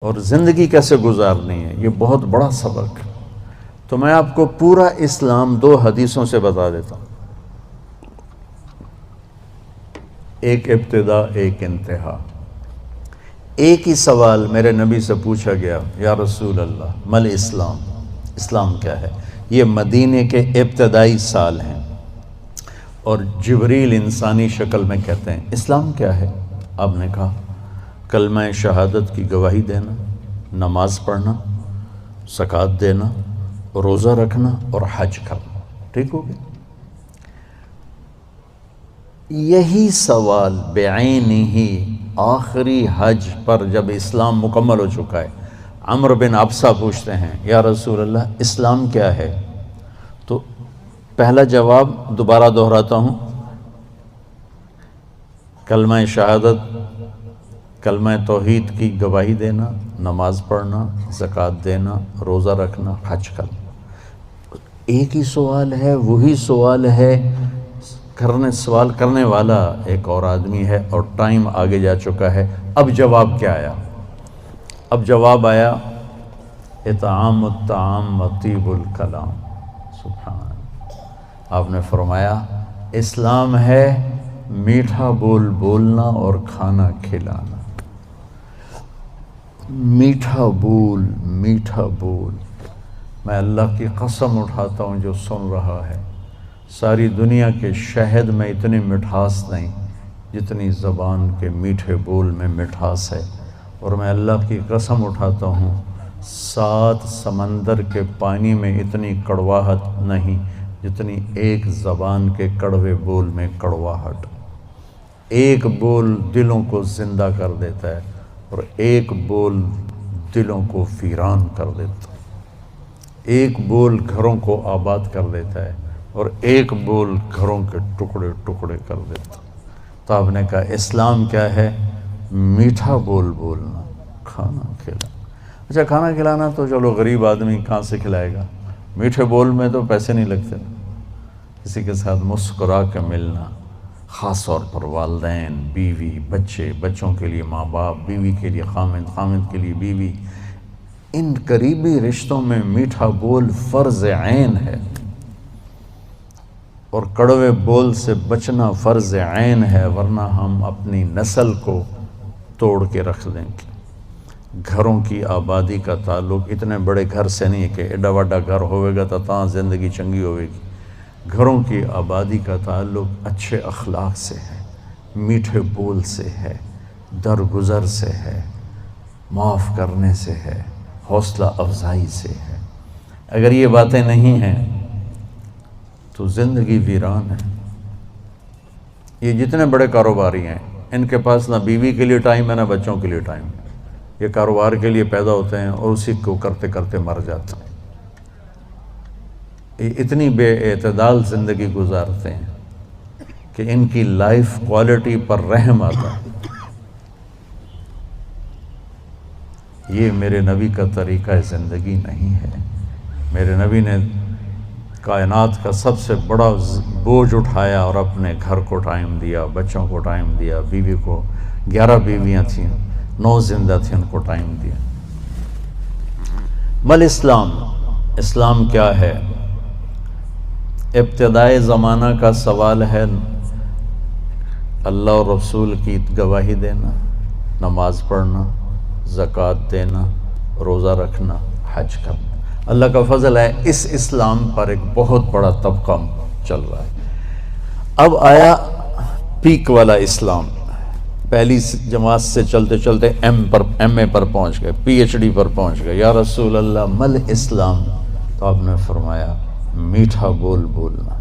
اور زندگی کیسے گزارنی ہے، یہ بہت بڑا سبق ہے۔ تو میں آپ کو پورا اسلام 2 حدیثوں سے بتا دیتا ہوں، ایک ابتدا ایک انتہا۔ ایک ہی سوال میرے نبی سے پوچھا گیا، یا رسول اللہ مل اسلام، اسلام کیا ہے؟ یہ مدینے کے ابتدائی سال ہیں، اور جبریل انسانی شکل میں کہتے ہیں اسلام کیا ہے؟ آپ نے کہا کلمہ شہادت کی گواہی دینا، نماز پڑھنا، زکوٰۃ دینا، روزہ رکھنا اور حج کرنا۔ ٹھیک ہو گیا؟ یہی سوال بعینہ ہی آخری حج پر جب اسلام مکمل ہو چکا ہے، عمرو بن ابسہ پوچھتے ہیں یا رسول اللہ اسلام کیا ہے؟ تو پہلا جواب دوبارہ دہراتا ہوں، کلمہ شہادت، کلمہ توحید کی گواہی دینا، نماز پڑھنا، زکوٰۃ دینا، روزہ رکھنا، حج کرنا۔ ایک ہی سوال ہے، وہی سوال ہے، سوال کرنے والا ایک اور آدمی ہے، اور ٹائم آگے جا چکا ہے۔ اب جواب کیا آیا؟ اب جواب آیا اطعام الطعام و طیب الکلام۔ سبحان اللہ۔ آپ نے فرمایا اسلام ہے میٹھا بول بولنا اور کھانا کھلانا۔ میٹھا بول، میٹھا بول۔ میں اللہ کی قسم اٹھاتا ہوں جو سن رہا ہے، ساری دنیا کے شہد میں اتنی مٹھاس نہیں جتنی زبان کے میٹھے بول میں مٹھاس ہے، اور میں اللہ کی قسم اٹھاتا ہوں 7 سمندر کے پانی میں اتنی کڑواہٹ نہیں جتنی ایک زبان کے کڑوے بول میں کڑواہٹ۔ ایک بول دلوں کو زندہ کر دیتا ہے، اور ایک بول دلوں کو ویران کر دیتا ہے۔ ایک بول گھروں کو آباد کر دیتا ہے، اور ایک بول گھروں کے ٹکڑے ٹکڑے کر دیتا ہے۔ تو آپ نے کہا اسلام کیا ہے؟ میٹھا بول بولنا، کھانا کھلانا۔ اچھا کھانا کھلانا تو چلو غریب آدمی کہاں سے کھلائے گا؟ میٹھے بول میں تو پیسے نہیں لگتے۔ کسی کے ساتھ مسکرا کے ملنا، خاص طور پر والدین، بیوی، بچے، بچوں کے لیے ماں باپ، بیوی کے لیے خامند، خامند کے لیے بیوی، ان قریبی رشتوں میں میٹھا بول فرض عین ہے، اور کڑوے بول سے بچنا فرض عین ہے، ورنہ ہم اپنی نسل کو توڑ کے رکھ دیں گے۔ گھروں کی آبادی کا تعلق اتنے بڑے گھر سے نہیں ہے کہ ایڈا وڈا گھر ہوئے گا تو تاں زندگی چنگی ہوئے گی۔ گھروں کی آبادی کا تعلق اچھے اخلاق سے ہے، میٹھے بول سے ہے، درگزر سے ہے، معاف کرنے سے ہے، حوصلہ افزائی سے ہے۔ اگر یہ باتیں نہیں ہیں تو زندگی ویران ہے۔ یہ جتنے بڑے کاروباری ہیں ان کے پاس نہ بیوی کے لیے ٹائم ہے نہ بچوں کے لیے ٹائم ہے۔ یہ کاروبار کے لیے پیدا ہوتے ہیں اور اسی کو کرتے کرتے مر جاتے ہیں۔ یہ اتنی بے اعتدال زندگی گزارتے ہیں کہ ان کی لائف کوالٹی پر رحم آتا ہے۔ یہ میرے نبی کا طریقہ زندگی نہیں ہے۔ میرے نبی نے کائنات کا سب سے بڑا بوجھ اٹھایا اور اپنے گھر کو ٹائم دیا، بچوں کو ٹائم دیا، بیوی کو 11 بیویاں تھیں، 9 زندہ تھیں، ان کو ٹائم دیا۔ مل اسلام، اسلام کیا ہے؟ ابتدائے زمانہ کا سوال ہے، اللہ اور رسول کی گواہی دینا، نماز پڑھنا، زکوٰۃ دینا، روزہ رکھنا، حج کرنا۔ اللہ کا فضل ہے اس اسلام پر ایک بہت بڑا طبقہ چل رہا ہے۔ اب آیا پیک والا اسلام، پہلی جماعت سے چلتے چلتے ایم اے پر پہنچ گئے، پی ایچ ڈی پر پہنچ گئے۔ یا رسول اللہ مل اسلام؟ تو آپ نے فرمایا میٹھا بول بولنا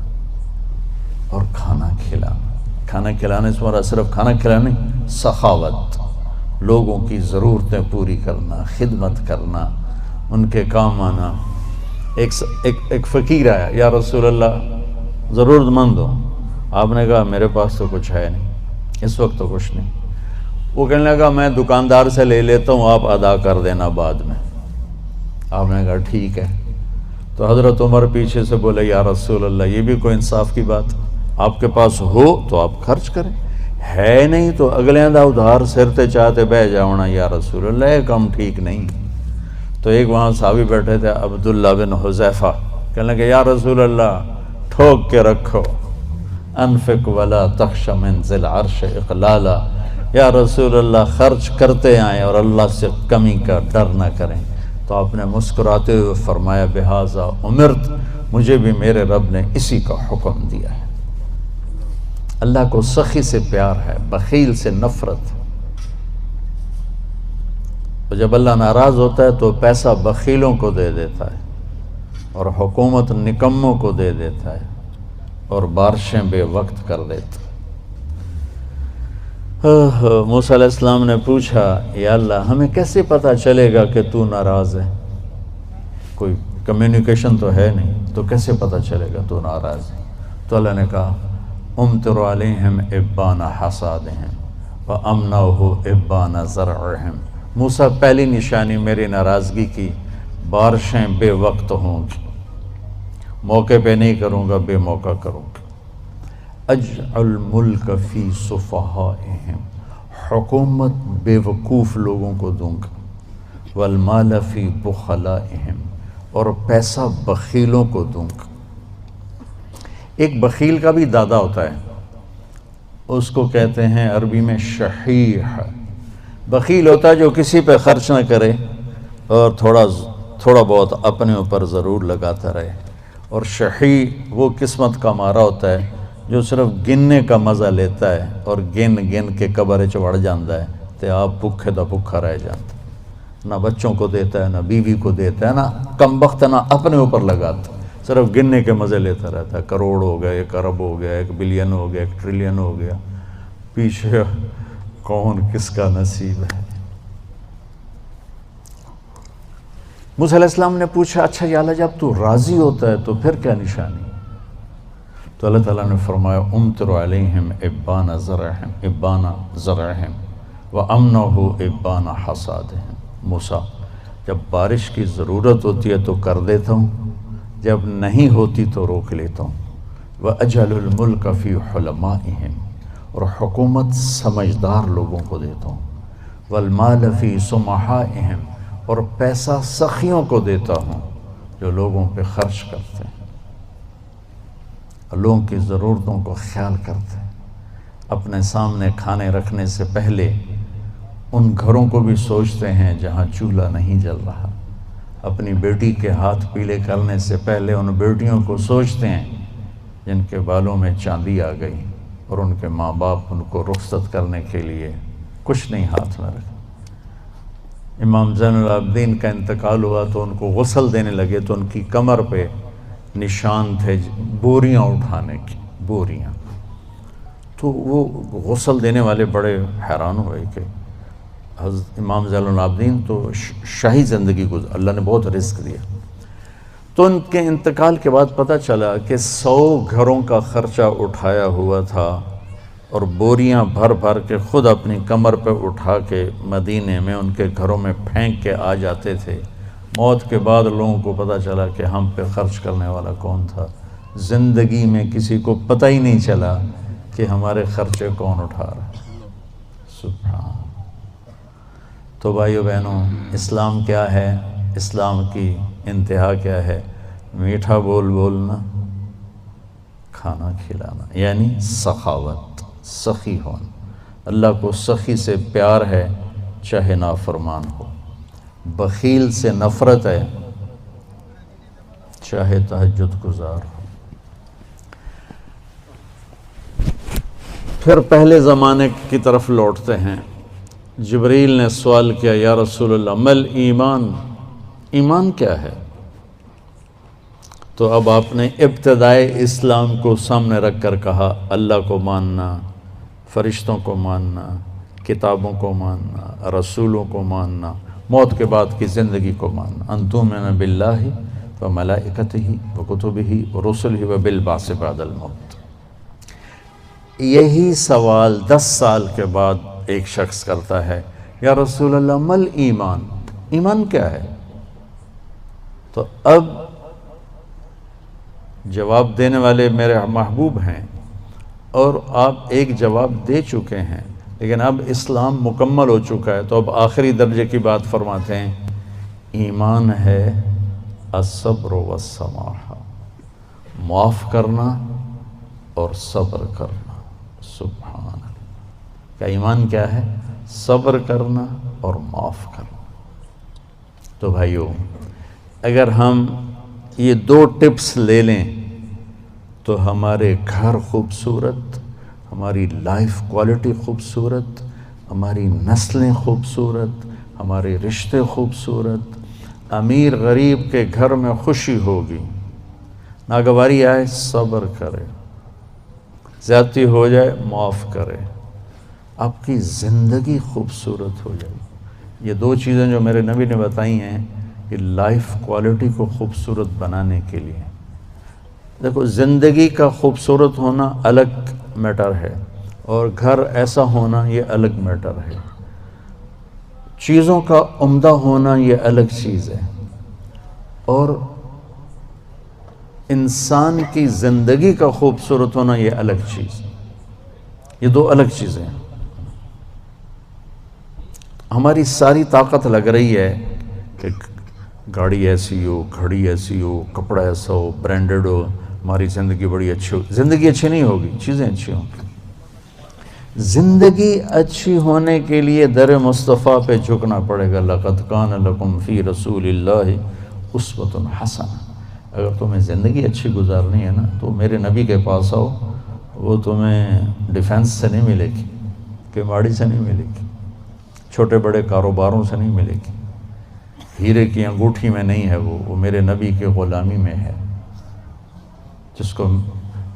اور کھانا کھلانا۔ کھانا کھلانے سے ہمارا صرف کھانا کھلانا نہیں، سخاوت، لوگوں کی ضرورتیں پوری کرنا، خدمت کرنا، ان کے کام آنا۔ ایک فقیر آیا، یا رسول اللہ ضرورت مند ہو۔ آپ نے کہا میرے پاس تو کچھ ہے نہیں، اس وقت تو کچھ نہیں۔ وہ کہنے لگا میں دکاندار سے لے لیتا ہوں، آپ ادا کر دینا بعد میں۔ آپ نے کہا ٹھیک ہے۔ تو حضرت عمر پیچھے سے بولے یا رسول اللہ یہ بھی کوئی انصاف کی بات؟ آپ کے پاس ہو تو آپ خرچ کریں، ہے نہیں تو اگلے دا ادھار سر تے چاہتے بہ جاؤنا یا رسول اللہ، یہ کام ٹھیک نہیں۔ تو ایک وہاں صحابی بیٹھے تھے عبداللہ بن حذیفہ، کہنے لگے یا رسول اللہ ٹھوک کے رکھو، انفق ولا تخش من ذی العرش اقلالا، یا رسول اللہ خرچ کرتے آئیں اور اللہ سے کمی کا ڈر نہ کریں۔ تو آپ نے مسکراتے ہوئے فرمایا بہذا امرت، مجھے بھی میرے رب نے اسی کا حکم دیا ہے۔ اللہ کو سخی سے پیار ہے، بخیل سے نفرت۔ تو جب اللہ ناراض ہوتا ہے تو پیسہ بخیلوں کو دے دیتا ہے، اور حکومت نکموں کو دے دیتا ہے، اور بارشیں بے وقت کر دیتا ہے۔ موسیٰ علیہ السلام نے پوچھا یا اللہ ہمیں کیسے پتہ چلے گا کہ تو ناراض ہے؟ کوئی کمیونیکیشن تو ہے نہیں، تو کیسے پتہ چلے گا تو ناراض ہے؟ تو اللہ نے کہا امطر علیہم ابان حصادہم وامنعہ ابان زرعہم۔ موسیٰ پہلی نشانی میری ناراضگی کی، بارشیں بے وقت ہوں گی، موقع پہ نہیں کروں گا، بے موقع کروں گا۔ اجعل ملک فی صفحائہم، حکومت بے وقوف لوگوں کو دوں گا، والمال فی بخلائہم، اور پیسہ بخیلوں کو دوں گا۔ ایک بخیل کا بھی دادا ہوتا ہے، اس کو کہتے ہیں عربی میں شحیح۔ بخیل ہوتا ہے جو کسی پہ خرچ نہ کرے اور تھوڑا بہت اپنے اوپر ضرور لگاتا رہے، اور شحیح وہ قسمت کا مارا ہوتا ہے جو صرف گننے کا مزہ لیتا ہے اور گن گن کے قبر چڑھ جاتا ہے تو آپ بھوکے دا بھوکا رہ جاتا ہے، نہ بچوں کو دیتا ہے، نہ بیوی کو دیتا ہے، نہ کم بخت نہ اپنے اوپر لگاتا، صرف گننے کے مزے لیتا رہتا ہے۔ کروڑ ہو گیا، 1 ارب ہو گیا، 1 بلین ہو گیا، 1 ٹریلین ہو گیا، پیچھے کون کس کا نصیب ہے۔ موسیٰ علیہ السلام نے پوچھا اچھا یا اللہ جب تو راضی ہوتا ہے تو پھر کیا نشانی؟ تو اللہ تعالیٰ نے فرمایا امطر علیہم ابان زرعہم وامنعہ ابان حصادہم۔ موسیٰ جب بارش کی ضرورت ہوتی ہے تو کر دیتا ہوں، جب نہیں ہوتی تو روک لیتا ہوں۔ وَأَجْعَلُ الْمُلْكَ فِي حُلَمَائِهِمْ، اور حکومت سمجھدار لوگوں کو دیتا ہوں۔ وَالْمَالَ فِي سُمَحَائِهِمْ، اور پیسہ سخیوں کو دیتا ہوں جو لوگوں پہ خرچ کرتے ہیں، لوگوں کی ضرورتوں کو خیال کرتے ہیں، اپنے سامنے کھانے رکھنے سے پہلے ان گھروں کو بھی سوچتے ہیں جہاں چولہا نہیں جل رہا، اپنی بیٹی کے ہاتھ پیلے کرنے سے پہلے ان بیٹیوں کو سوچتے ہیں جن کے بالوں میں چاندی آ گئی اور ان کے ماں باپ ان کو رخصت کرنے کے لیے کچھ نہیں ہاتھ میں رکھا۔ امام زین العابدین کا انتقال ہوا تو ان کو غسل دینے لگے تو ان کی کمر پہ نشان تھے بوریاں اٹھانے کی، بوریاں۔ تو وہ غسل دینے والے بڑے حیران ہوئے کہ حضرت امام زین العابدین تو شاہی زندگی گزار، اللہ نے بہت رزق دیا۔ تو ان کے انتقال کے بعد پتہ چلا کہ 100 گھروں کا خرچہ اٹھایا ہوا تھا، اور بوریاں بھر بھر کے خود اپنی کمر پہ اٹھا کے مدینے میں ان کے گھروں میں پھینک کے آ جاتے تھے۔ موت کے بعد لوگوں کو پتہ چلا کہ ہم پہ خرچ کرنے والا کون تھا۔ زندگی میں کسی کو پتہ ہی نہیں چلا کہ ہمارے خرچے کون اٹھا رہا ہے۔ سبحان۔ تو بھائیو بہنوں، اسلام کیا ہے؟ اسلام کی انتہا کیا ہے؟ میٹھا بول بولنا، کھانا کھلانا، یعنی سخاوت، سخی ہونا۔ اللہ کو سخی سے پیار ہے چاہے نافرمان ہو، بخیل سے نفرت ہے چاہے تہجد گزار ہو۔ پھر پہلے زمانے کی طرف لوٹتے ہیں۔ جبریل نے سوال کیا یا رسول اللہ مل ایمان، ایمان کیا ہے؟ تو اب آپ نے ابتدائے اسلام کو سامنے رکھ کر کہا اللہ کو ماننا، فرشتوں کو ماننا، کتابوں کو ماننا، رسولوں کو ماننا، موت کے بعد کی زندگی کو ماننا، ان تؤمن باللہ وملائکتہ وکتبہ ورسلہ وبالبعث بعد الموت۔ یہی سوال 10 سال کے بعد ایک شخص کرتا ہے یا رسول اللہ مل ایمان، ایمان کیا ہے؟ تو اب جواب دینے والے میرے محبوب ہیں، اور آپ ایک جواب دے چکے ہیں، لیکن اب اسلام مکمل ہو چکا ہے، تو اب آخری درجے کی بات فرماتے ہیں ایمان ہے الصبر والسماحہ، معاف کرنا اور صبر کرنا۔ سبحان اللہ، کیا ایمان کیا ہے؟ صبر کرنا اور معاف کرنا۔ تو بھائیو، اگر ہم یہ 2 ٹپس لے لیں تو ہمارے گھر خوبصورت، ہماری لائف کوالٹی خوبصورت، ہماری نسلیں خوبصورت، ہمارے رشتے خوبصورت، امیر غریب کے گھر میں خوشی ہوگی، ناگواری آئے صبر کرے، زیادتی ہو جائے معاف کرے، آپ کی زندگی خوبصورت ہو جائے۔ یہ 2 چیزیں جو میرے نبی نے بتائی ہیں کہ لائف کوالٹی کو خوبصورت بنانے کے لیے۔ دیکھو، زندگی کا خوبصورت ہونا الگ میٹر ہے، اور گھر ایسا ہونا یہ الگ میٹر ہے، چیزوں کا عمدہ ہونا یہ الگ چیز ہے، اور انسان کی زندگی کا خوبصورت ہونا یہ الگ چیز، یہ 2 الگ چیزیں ہیں۔ ہماری ساری طاقت لگ رہی ہے کہ گاڑی ایسی ہو، گھڑی ایسی ہو، کپڑا ایسا ہو، برانڈڈ ہو، ہماری زندگی بڑی اچھی ہو۔ زندگی اچھی نہیں ہوگی، چیزیں اچھی ہوں گی۔ زندگی اچھی ہونے کے لیے در مصطفیٰ پہ جھکنا پڑے گا۔ لَقَدْ كَانَ لَكُمْ فِي رَسُولِ اللَّهِ أُسْوَةٌ حَسَنَةٌ۔ اگر تمہیں زندگی اچھی گزارنی ہے نا تو میرے نبی کے پاس آؤ، وہ تمہیں ڈیفنس سے نہیں ملے گی، کیماڑی سے نہیں ملے گی، چھوٹے بڑے کاروباروں سے نہیں ملے گی، ہیرے کی انگوٹھی میں نہیں ہے، وہ میرے نبی کی غلامی میں ہے، جس کو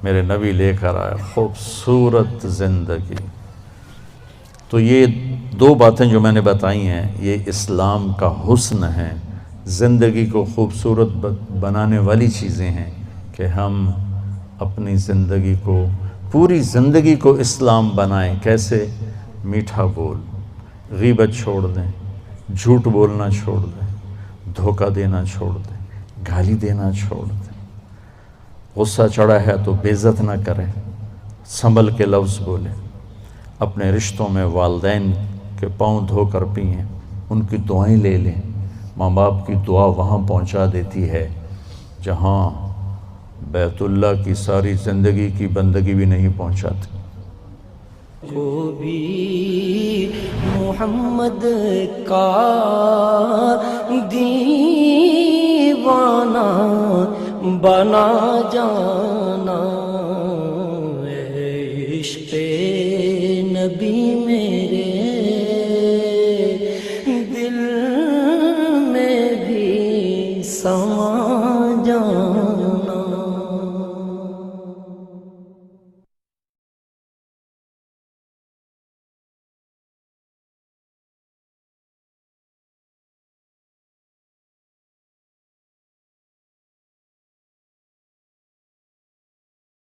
میرے نبی لے کر آئے، خوبصورت زندگی۔ تو یہ 2 باتیں جو میں نے بتائی ہیں یہ اسلام کا حسن ہے، زندگی کو خوبصورت بنانے والی چیزیں ہیں کہ ہم اپنی زندگی کو، پوری زندگی کو اسلام بنائیں۔ کیسے؟ میٹھا بول، غیبت چھوڑ دیں، جھوٹ بولنا چھوڑ دیں، دھوکہ دینا چھوڑ دیں، گالی دینا چھوڑ دیں، غصہ چڑھا ہے تو بے عزت نہ کریں، سنبھل کے لفظ بولیں، اپنے رشتوں میں والدین کے پاؤں دھو کر پئیں، ان کی دعائیں لے لیں۔ ماں باپ کی دعا وہاں پہنچا دیتی ہے جہاں بیت اللہ کی ساری زندگی کی بندگی بھی نہیں پہنچاتی۔ کو بھی محمد کا دیوانہ بنا جانا، عشق نبی میرے دل میں بھی سما